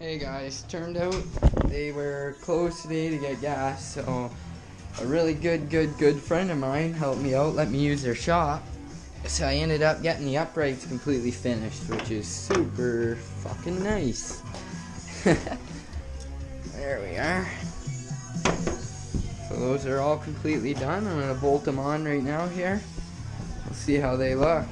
Hey guys, turned out they were closed today to get gas, so a really good friend of mine helped me out, let me use their shop. So I ended up getting the uprights completely finished, which is super fucking nice. There we are. So those are all completely done. I'm gonna bolt them on right now here. We'll see how they look.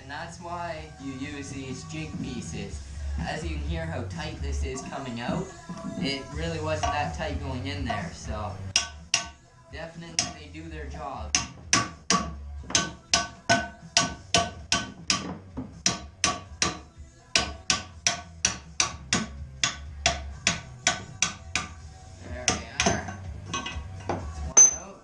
That's why you use these jig pieces. As you can hear how tight this is coming out, it really wasn't that tight going in there, so definitely they do their job. There we are. That's one out.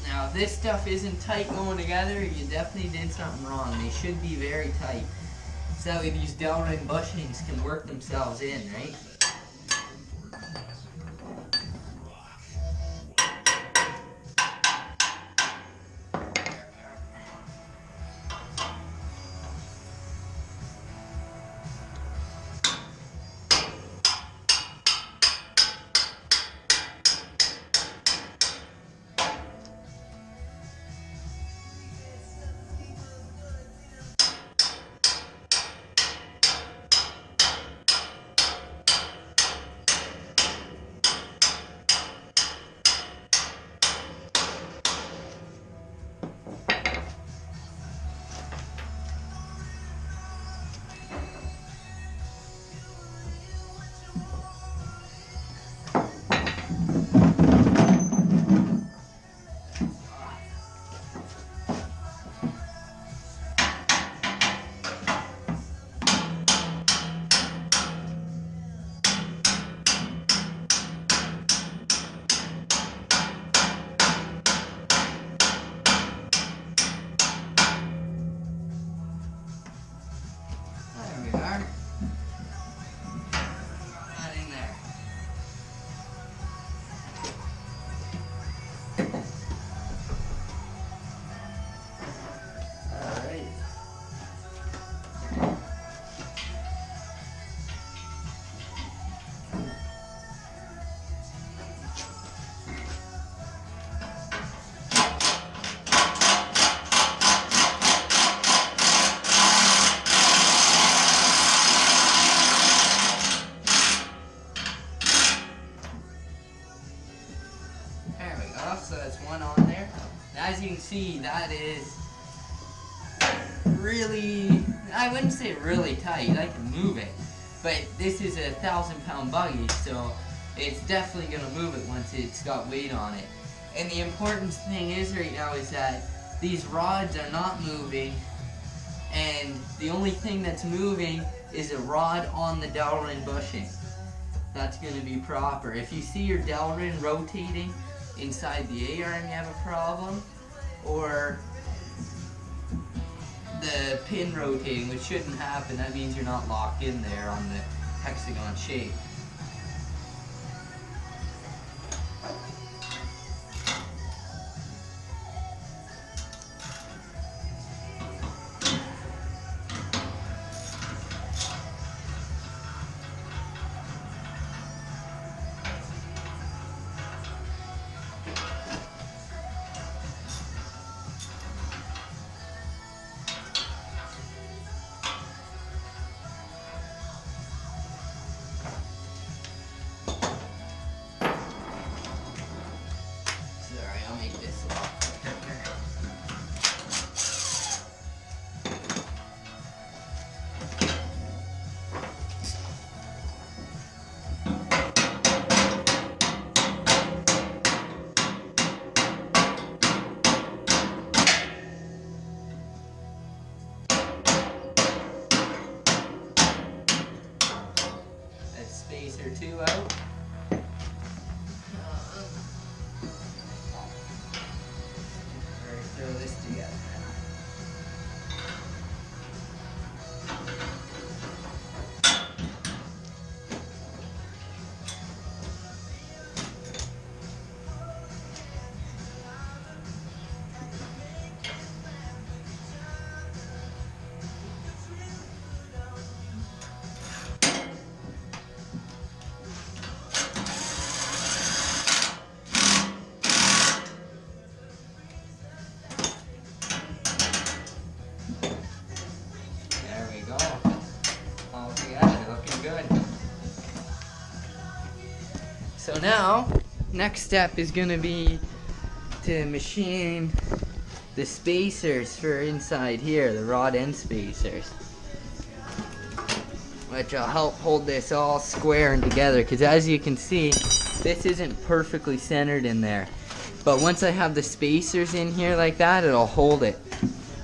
Now, if this stuff isn't tight going together, you definitely did something wrong. They should be very tight. So that way these Delrin bushings can work themselves in, right? There we go, so that's one on there. And as you can see, that is really, I wouldn't say really tight, I can move it. But this is a 1,000-pound buggy, so it's definitely going to move it once it's got weight on it. And the important thing is right now is that these rods are not moving, and the only thing that's moving is a rod on the Delrin bushing. That's going to be proper. If you see your Delrin rotating inside the A-arm, you have a problem, or the pin rotating, which shouldn't happen. That means you're not locked in there on the hexagon shape. two out. Throw this together. So now, next step is going to be to machine the spacers for inside here, the rod end spacers, which will help hold this all square and together, because as you can see, this isn't perfectly centered in there. But once I have the spacers in here like that, it'll hold it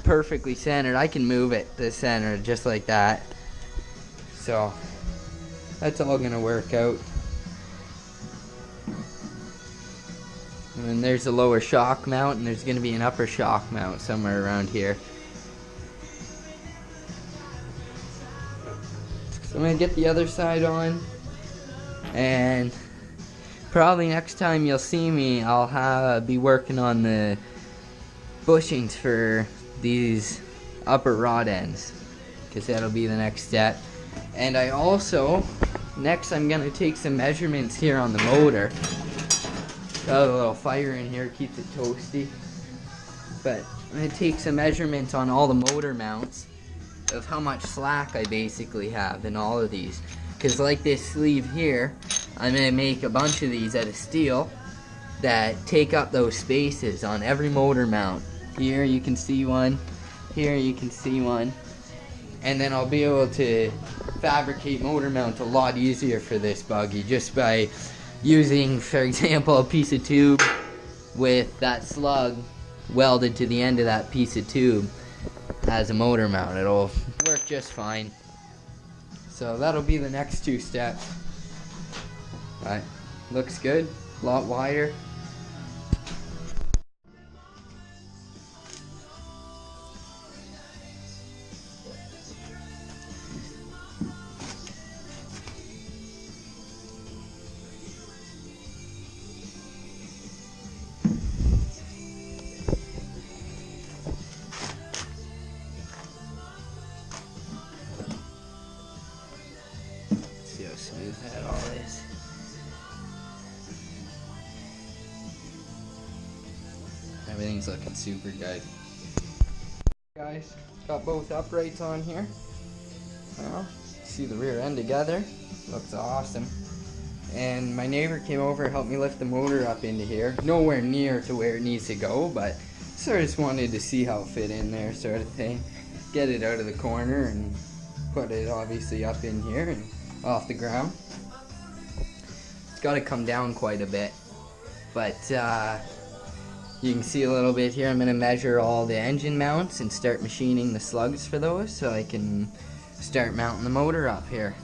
perfectly centered. I can move it to center just like that. So that's all going to work out. And then there's a lower shock mount, and there's going to be an upper shock mount somewhere around here. So I'm going to get the other side on, and probably next time you'll see me, I'll be working on the bushings for these upper rod ends, because that'll be the next step. And I also, next I'm going to take some measurements here on the motor. Got a little fire in here, keeps it toasty. But I'm going to take some measurements on all the motor mounts of how much slack I basically have in all of these. Because like this sleeve here, I'm going to make a bunch of these out of steel that take up those spaces on every motor mount. Here you can see one, here you can see one. And then I'll be able to fabricate motor mount a lot easier for this buggy just by using, for example, a piece of tube with that slug welded to the end of that piece of tube as a motor mount. It'll work just fine. So that'll be the next two steps. Alright, looks good, a lot wider. See how smooth that all is. Everything's looking super good. Guys, got both uprights on here. Well, see the rear end together. Looks awesome. And my neighbor came over and helped me lift the motor up into here. Nowhere near to where it needs to go, but sort of just wanted to see how it fit in there, sort of thing. Get it out of the corner and put it obviously up in here and off the ground. It's got to come down quite a bit, but you can see a little bit here. I'm going to measure all the engine mounts and start machining the slugs for those so I can start mounting the motor up here.